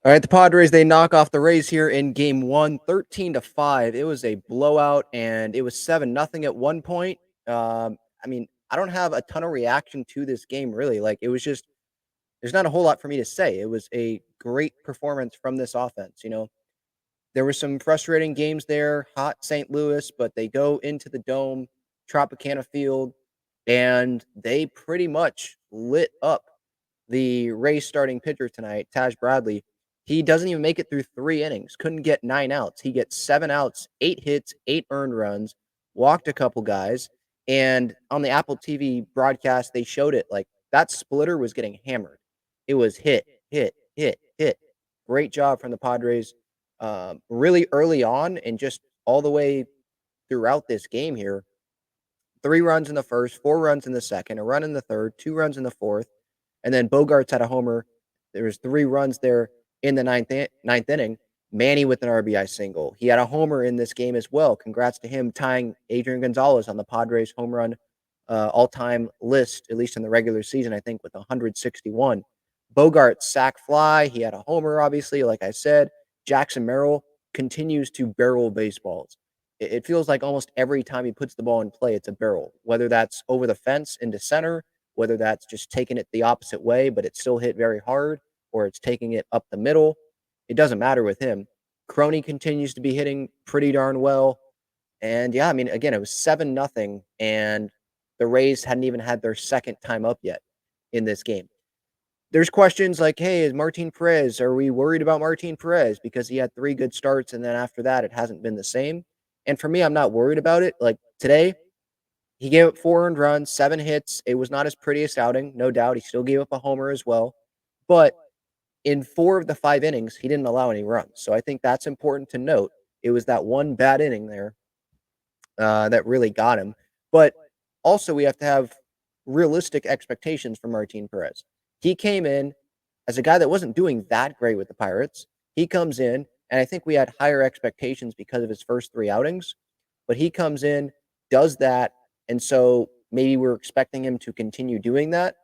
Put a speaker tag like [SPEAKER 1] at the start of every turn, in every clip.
[SPEAKER 1] All right, the Padres, they knock off the Rays here in game one, 13-5. It was a blowout, and it was 7-0 at one point. I don't have a ton of reaction to this game, really. Like, it was just, there's not a whole lot for me to say. It was a great performance from this offense. There were some frustrating games there, hot St. Louis, but they go into the Dome, Tropicana Field, and they pretty much lit up the Rays starting pitcher tonight, Taj Bradley. He doesn't even make it through 3 innings, couldn't get 9 outs. He gets 7 outs, 8 hits, 8 earned runs, walked a couple guys. And on the Apple TV broadcast, they showed it like that splitter was getting hammered. It was hit, hit, hit, hit. Great job from the Padres really early on and just all the way throughout this game here. 3 runs in the first, 4 runs in the second, a run in the third, 2 runs in the fourth. And then Bogaerts had a homer. There was 3 runs there in the ninth inning. Manny with an RBI single. He had a homer in this game as well. Congrats to him, tying Adrian Gonzalez on the Padres home run all-time list, at least in the regular season, I think, with 161. Bogaerts sac fly. He had a homer, obviously, like I said. Jackson Merrill continues to barrel baseballs. It feels like almost every time he puts the ball in play, it's a barrel, whether that's over the fence into center, whether that's just taking it the opposite way, but it's still hit very hard, or it's taking it up the middle. It doesn't matter with him. Crony continues to be hitting pretty darn well. And yeah, again, it was 7-0, and the Rays hadn't even had their second time up yet in this game. There's questions like, hey, is Martin Perez, are we worried about Martin Perez? Because he had 3 good starts, and then after that, it hasn't been the same. And for me, I'm not worried about it. Like today, he gave up 4 earned runs, 7 hits. It was not his prettiest outing, no doubt. He still gave up a homer as well. But in 4 of the 5 innings, he didn't allow any runs. So I think that's important to note. It was that one bad inning there that really got him. But also, we have to have realistic expectations for Martin Perez. He came in as a guy that wasn't doing that great with the Pirates. He comes in, and I think we had higher expectations because of his first 3 outings. But he comes in, does that, and so maybe we're expecting him to continue doing that.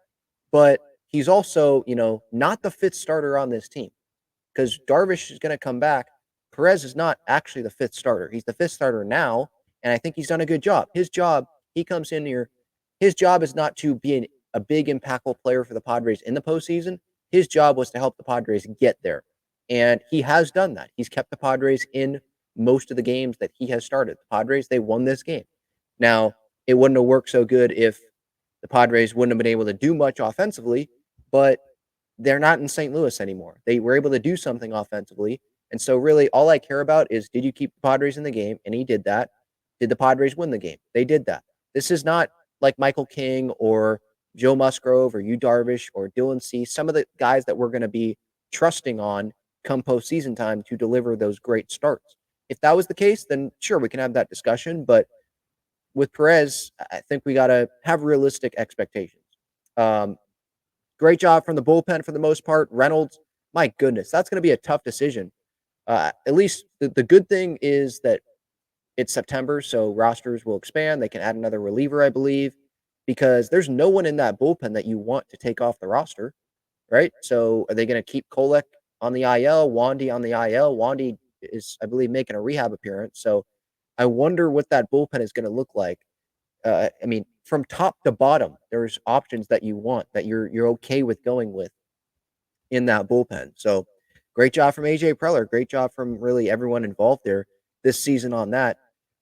[SPEAKER 1] But he's also, not the 5th starter on this team because Darvish is going to come back. Perez is not actually the 5th starter. He's the 5th starter now, and I think he's done a good job. His job, he comes in here, his job is not to be a big impactful player for the Padres in the postseason. His job was to help the Padres get there, and he has done that. He's kept the Padres in most of the games that he has started. The Padres, they won this game. Now, it wouldn't have worked so good if the Padres wouldn't have been able to do much offensively, but they're not in St. Louis anymore. They were able to do something offensively. And so really all I care about is, did you keep the Padres in the game? And he did that. Did the Padres win the game? They did that. This is not like Michael King or Joe Musgrove or Yu Darvish or Dylan Cease, some of the guys that we're going to be trusting on come postseason time to deliver those great starts. If that was the case, then sure, we can have that discussion. But with Perez, I think we got to have realistic expectations. Great job from the bullpen for the most part. Reynolds, my goodness, that's going to be a tough decision. At least the good thing is that it's September, so rosters will expand. They can add another reliever, I believe, because there's no one in that bullpen that you want to take off the roster, right? So are they going to keep Kolek on the IL, Wandy on the IL? Wandy is, I believe, making a rehab appearance. So I wonder what that bullpen is going to look like. From top to bottom, there's options that you want, that you're okay with going with in that bullpen. So great job from AJ Preller. Great job from really everyone involved there this season on that.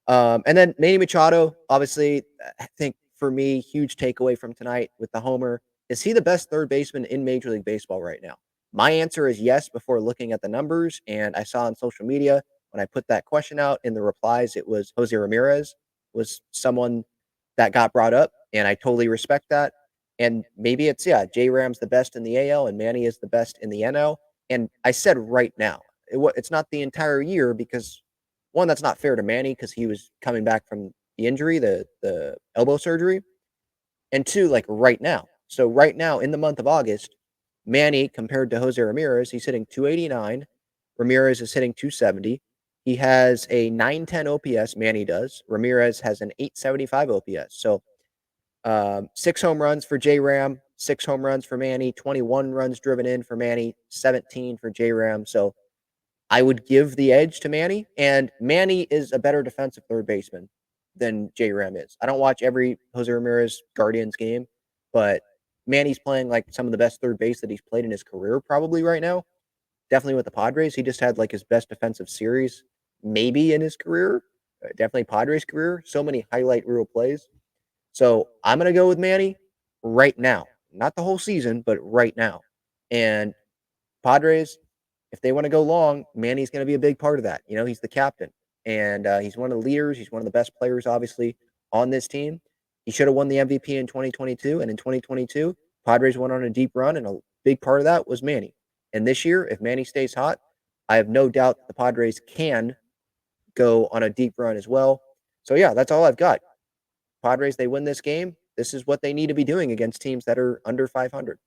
[SPEAKER 1] And then Manny Machado, obviously, I think for me, huge takeaway from tonight with the homer. Is he the best third baseman in Major League Baseball right now? My answer is yes before looking at the numbers. And I saw on social media when I put that question out in the replies, it was Jose Ramirez was someone that got brought up, and I totally respect that. And maybe it's, J Ram's the best in the AL and Manny is the best in the NL. And I said right now, it's not the entire year because, one, that's not fair to Manny because he was coming back from the injury, the elbow surgery. And 2, like right now. So right now in the month of August, Manny, compared to Jose Ramirez, he's hitting 289. Ramirez is hitting 270. He has a 910 OPS, Manny does. Ramirez has an 875 OPS. So 6 home runs for J Ram, 6 home runs for Manny, 21 runs driven in for Manny, 17 for J-Ram. So I would give the edge to Manny, and Manny is a better defensive third baseman than J-Ram is. I don't watch every Jose Ramirez Guardians game, but Manny's playing like some of the best third base that he's played in his career probably right now. Definitely with the Padres. He just had like his best defensive series maybe in his career. Definitely Padres career. So many highlight reel plays. So I'm going to go with Manny right now. Not the whole season, but right now. And Padres, if they want to go long, Manny's going to be a big part of that. He's the captain, and he's one of the leaders. He's one of the best players, obviously, on this team. He should have won the MVP in 2022, and in 2022, Padres went on a deep run, and a big part of that was Manny. And this year, if Manny stays hot, I have no doubt that the Padres can go on a deep run as well. So, yeah, that's all I've got. Padres, they win this game. This is what they need to be doing against teams that are under 500.